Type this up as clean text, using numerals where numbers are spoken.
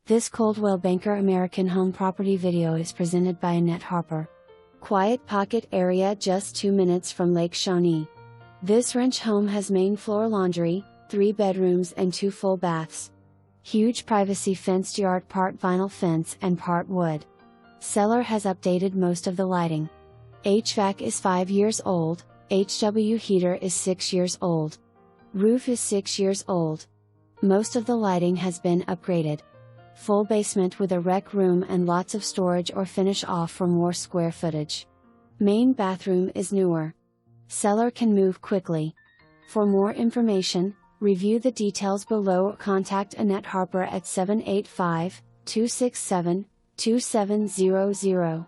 This Coldwell Banker American Home property video is presented by Annette Harper. Quiet pocket area just 2 minutes from Lake Shawnee. This ranch home has main floor laundry, 3 bedrooms and 2 full baths. Huge privacy fenced yard, part vinyl fence and part wood. Seller has updated most of the lighting. HVAC is 5 years old, HW heater is 6 years old. Roof is 6 years old. Most of the lighting has been upgraded. Full basement with a rec room and lots of storage or finish off for more square footage. Main bathroom is newer. Seller can move quickly. For more information, review the details below or contact Annette Harper at 785-267-2700.